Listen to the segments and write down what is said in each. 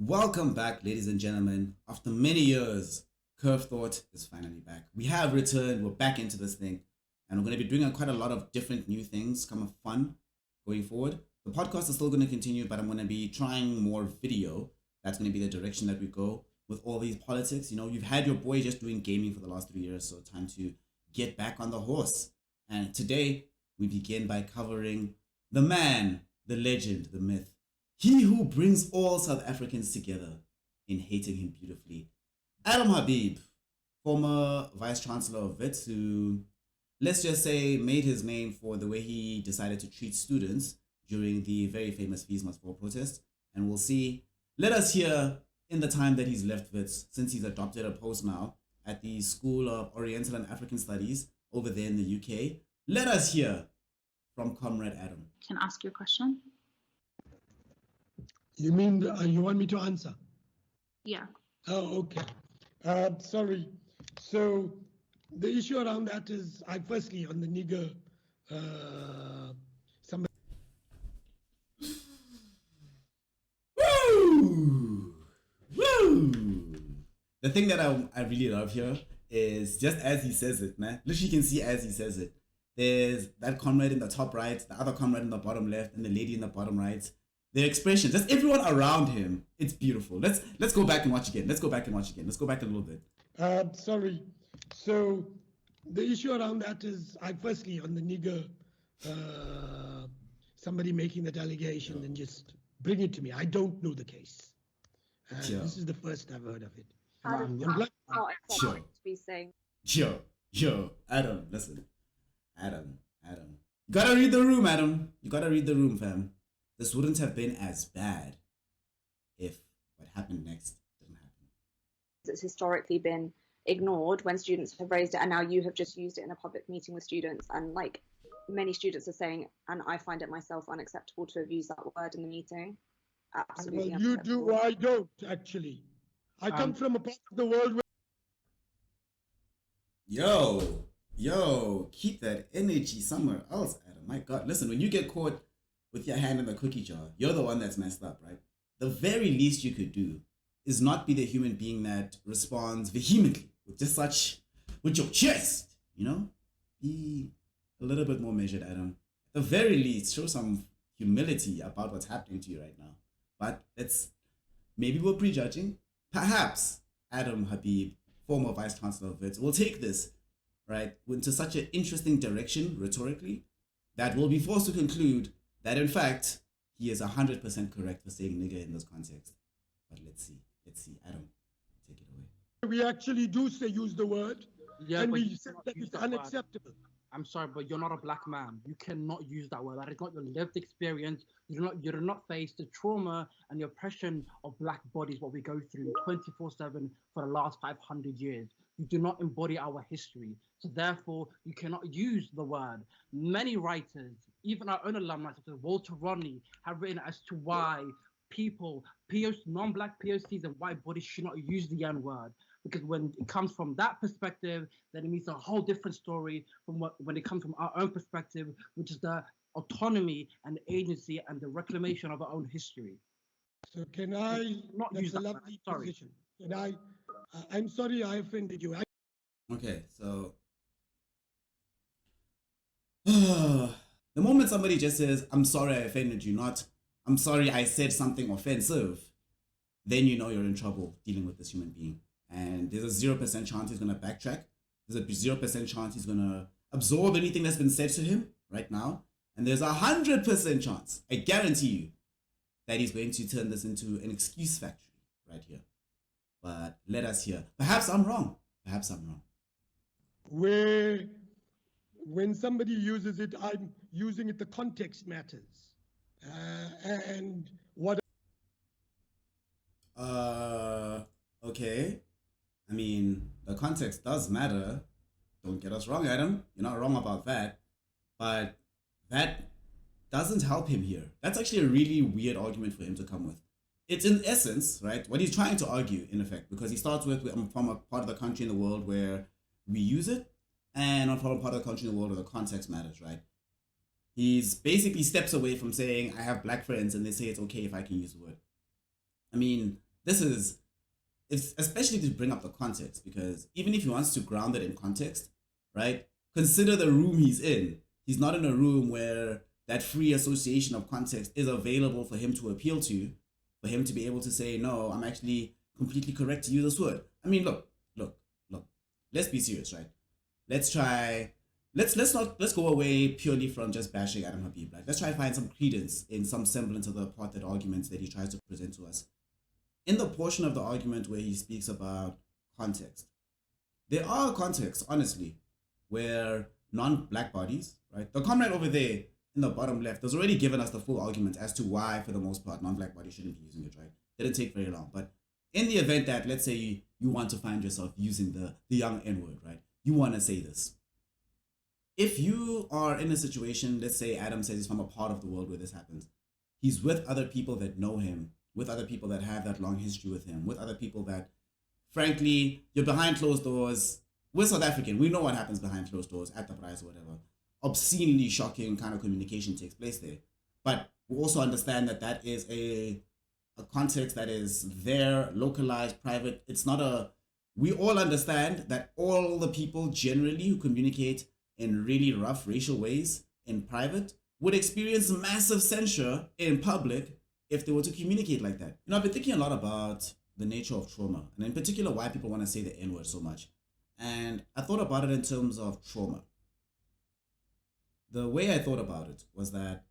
Welcome back, ladies and gentlemen. After many years, Curve Thought is finally back. We have returned, we're back into this thing, and we're going to be doing quite a lot of different new things, kind of fun going forward. The podcast is still going to continue, but I'm going to be trying more video. That's going to be the direction that we go with all these politics. You know, you've had your boy just doing gaming for the last 3 years, so time to get back on the horse. And today, we begin by covering the man, the legend, the myth. He who brings all South Africans together in hating him beautifully. Adam Habib, former Vice Chancellor of Wits, who, let's just say, made his name for the way he decided to treat students during the very famous Fees Must Fall protest. And we'll see. Let us hear, in the time that he's left Wits, since he's adopted a post now at the School of Oriental and African Studies over there in the UK. Let us hear from Comrade Adam. Can I ask you a question? You mean you want me to answer? Yeah. Oh, okay. Sorry. So the issue around that is, firstly, on the nigger, somebody. Woo! Woo! The thing that I really love here is just as he says it, man. Literally, you can see as he says it. There's that comrade in the top right, the other comrade in the bottom left, and the lady in the bottom right. Their expression, just everyone around him, it's beautiful. Let's go back and watch again. Let's go back a little bit. Sorry. So the issue around that is, firstly, on the nigger, somebody making that allegation and just bring it to me. I don't know the case. This is the first I've heard of it. Sure. Adam, listen. Adam. You gotta read the room, Adam. You gotta read the room, fam. This wouldn't have been as bad if what happened next didn't happen. It's historically been ignored when students have raised it, and now you have just used it in a public meeting with students, and like many students are saying, and I find it myself unacceptable to have used that word in the meeting. Absolutely. Well, you do, I don't actually. I come from a part of the world where... Yo, keep that energy somewhere else, Adam. My God, listen, when you get caught with your hand in the cookie jar, you're the one that's messed up, right? The very least you could do is not be the human being that responds vehemently with your chest, you know? Be a little bit more measured, Adam. At the very least, show some humility about what's happening to you right now. But maybe we're prejudging. Perhaps Adam Habib, former Vice Chancellor of Wits, will take this, right, into such an interesting direction rhetorically that we'll be forced to conclude that in fact, he is 100% correct for saying nigger in this context. But let's see. Adam, take it away. We actually do use the word, and we said that it's unacceptable. I'm sorry, but you're not a black man. You cannot use that word. That is not your lived experience. You do not face the trauma and the oppression of black bodies, what we go through 24/7 for the last 500 years. You do not embody our history. So therefore, you cannot use the word. Many writers, even our own alumni, such as Walter Rodney, have written as to why people, non-black POCs and white bodies should not use the N-word. Because when it comes from that perspective, then it means a whole different story from when it comes from our own perspective, which is the autonomy and the agency and the reclamation of our own history. So can I, not that's use a that lovely word. position. Can I'm sorry I offended you. Okay, so the moment somebody just says, I'm sorry I offended you, not I'm sorry I said something offensive, then you know you're in trouble dealing with this human being. And there's a 0% chance he's going to backtrack. There's a 0% chance he's going to absorb anything that's been said to him right now. And there's 100% chance, I guarantee you, that he's going to turn this into an excuse factory right here. But let us hear. Perhaps I'm wrong. Where when somebody uses it, I'm using it, the context matters. And what... Okay. I mean, the context does matter. Don't get us wrong, Adam. You're not wrong about that. But that doesn't help him here. That's actually a really weird argument for him to come with. It's in essence, right, what he's trying to argue, in effect, because he starts with, I'm from a part of the country in the world where we use it, and I'm from a part of the country in the world where the context matters, right? He's basically steps away from saying, I have black friends, and they say it's okay if I can use the word. I mean, this is, it's especially to bring up the context, because even if he wants to ground it in context, right? Consider the room he's in. He's not in a room where that free association of context is available for him to appeal to, for him to be able to say, no, I'm actually completely correct to use this word. I mean, look. Let's be serious, right? Let's go away purely from just bashing Adam Habib. Like, let's try to find some credence in some semblance of the plotted arguments that he tries to present to us. In the portion of the argument where he speaks about context, there are contexts, honestly, where non-black bodies, right? The comrade over there in the bottom left has already given us the full argument as to why, for the most part, non-black bodies shouldn't be using it, right? Didn't take very long. But in the event that, let's say, you want to find yourself using the young N-word, right? You want to say this. If you are in a situation, let's say Adam says he's from a part of the world where this happens, he's with other people that know him, with other people that have that long history with him, with other people that, frankly, you're behind closed doors. We're South African. We know what happens behind closed doors at the price or whatever. Obscenely shocking kind of communication takes place there. But we also understand that that is a context that is there, localized, private. It's not a... We all understand that all the people generally who communicate in really rough racial ways in private would experience massive censure in public if they were to communicate like that. You know, I've been thinking a lot about the nature of trauma, and in particular why people want to say the N-word so much. And I thought about it in terms of trauma. The way I thought about it was that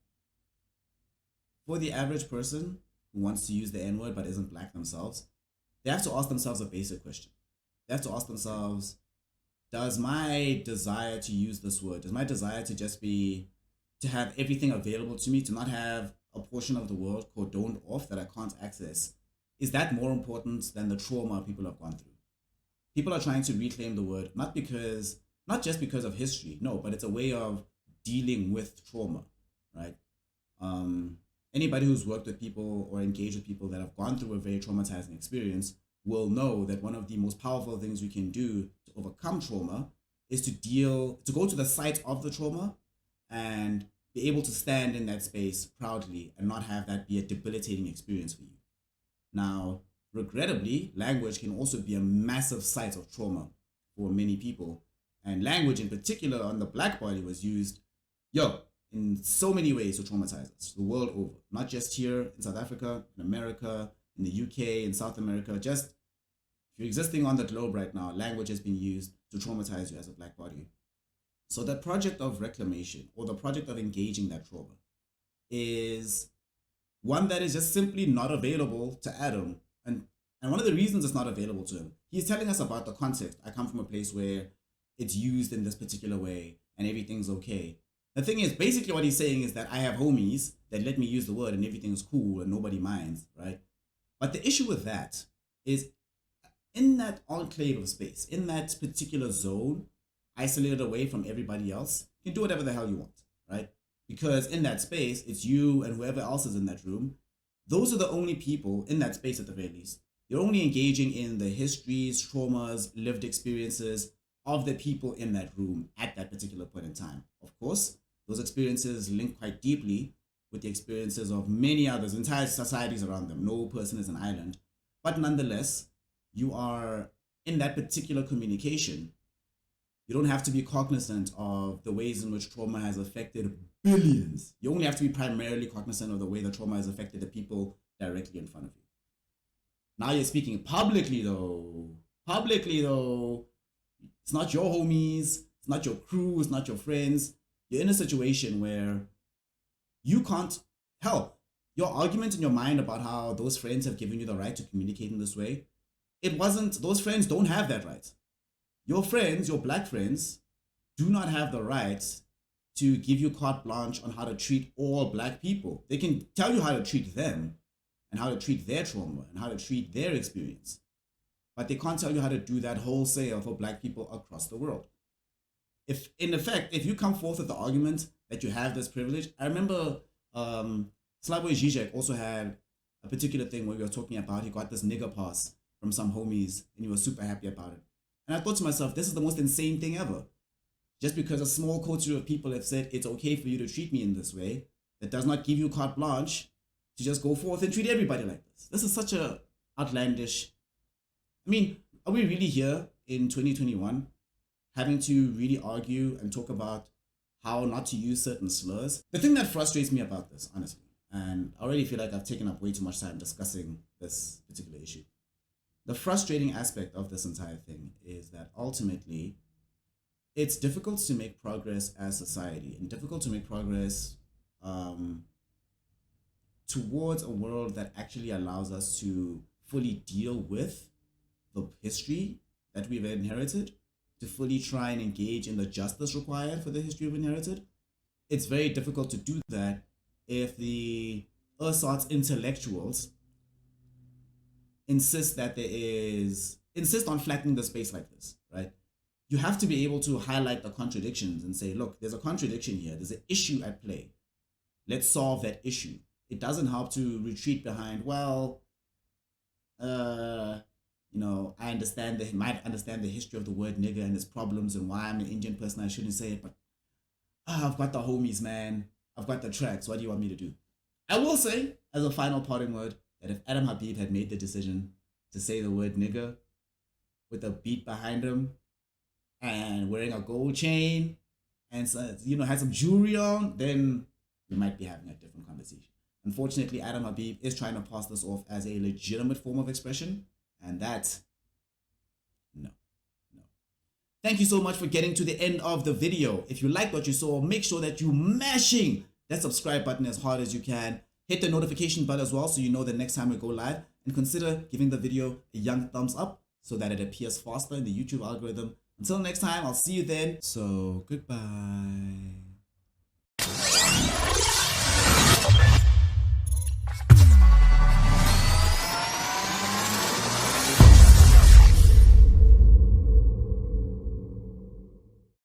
for the average person who wants to use the N-word but isn't black themselves, they have to ask themselves a basic question. They have to ask themselves, does my desire to use this word, does my desire to just be, to have everything available to me, to not have a portion of the world cordoned off that I can't access, is that more important than the trauma people have gone through? People are trying to reclaim the word, not just because of history, no, but it's a way of dealing with trauma, right? Anybody who's worked with people or engaged with people that have gone through a very traumatizing experience will know that one of the most powerful things we can do to overcome trauma is to go to the site of the trauma and be able to stand in that space proudly and not have that be a debilitating experience for you. Now, regrettably, language can also be a massive site of trauma for many people. And language in particular on the black body was used, in so many ways to traumatize us the world over. Not just here in South Africa, in America, in the UK, in South America. Just, if you're existing on the globe right now, language has been used to traumatize you as a black body. So the project of reclamation, or the project of engaging that trauma, is one that is just simply not available to Adam. And one of the reasons it's not available to him, he's telling us about the context. I come from a place where it's used in this particular way and everything's okay. The thing is, basically what he's saying is that I have homies that let me use the word and everything's cool and nobody minds, right? But the issue with that is, in that enclave of space, in that particular zone, isolated away from everybody else, you can do whatever the hell you want, right? Because in that space, it's you and whoever else is in that room. Those are the only people in that space, at the very least. You're only engaging in the histories, traumas, lived experiences of the people in that room at that particular point in time. Of course, those experiences link quite deeply with the experiences of many others, entire societies around them. No person is an island. But nonetheless, you are in that particular communication. You don't have to be cognizant of the ways in which trauma has affected billions. You only have to be primarily cognizant of the way the trauma has affected the people directly in front of you. Now you're speaking publicly though. It's not your homies, it's not your crew, it's not your friends. You're in a situation where you can't help. Your argument in your mind about how those friends have given you the right to communicate in this way, those friends don't have that right. Your friends, your black friends, do not have the right to give you carte blanche on how to treat all black people. They can tell you how to treat them and how to treat their trauma and how to treat their experience. But they can't tell you how to do that wholesale for black people across the world. If, in effect, if you come forth with the argument that you have this privilege, I remember Slavoj Žižek also had a particular thing where we were talking about, he got this nigger pass from some homies and he was super happy about it. And I thought to myself, this is the most insane thing ever. Just because a small coterie of people have said it's okay for you to treat me in this way, that does not give you carte blanche to just go forth and treat everybody like this. This is such a outlandish. I mean, are we really here in 2021 having to really argue and talk about how not to use certain slurs? The thing that frustrates me about this, honestly, and I already feel like I've taken up way too much time discussing this particular issue. The frustrating aspect of this entire thing is that ultimately it's difficult to make progress as society and difficult to make progress towards a world that actually allows us to fully deal with the history that we've inherited, to fully try and engage in the justice required for the history we've inherited. It's very difficult to do that if the ersatz intellectuals insist on flattening the space like this, right? You have to be able to highlight the contradictions and say, look, there's a contradiction here. There's an issue at play. Let's solve that issue. It doesn't help to retreat behind, well, I might understand the history of the word nigger and its problems and why I'm an Indian person, I shouldn't say it, but I've got the homies, man. I've got the tracks. What do you want me to do? I will say, as a final parting word, that if Adam Habib had made the decision to say the word nigger with a beat behind him and wearing a gold chain and had some jewelry on, then we might be having a different conversation. Unfortunately, Adam Habib is trying to pass this off as a legitimate form of expression, and that's no. Thank you so much for getting to the end of the video. If you liked what you saw, make sure that you're mashing that subscribe button as hard as you can. Hit the notification button as well so you know the next time we go live, and consider giving the video a young thumbs up so that it appears faster in the YouTube algorithm. Until next time, I'll see you then. So, goodbye.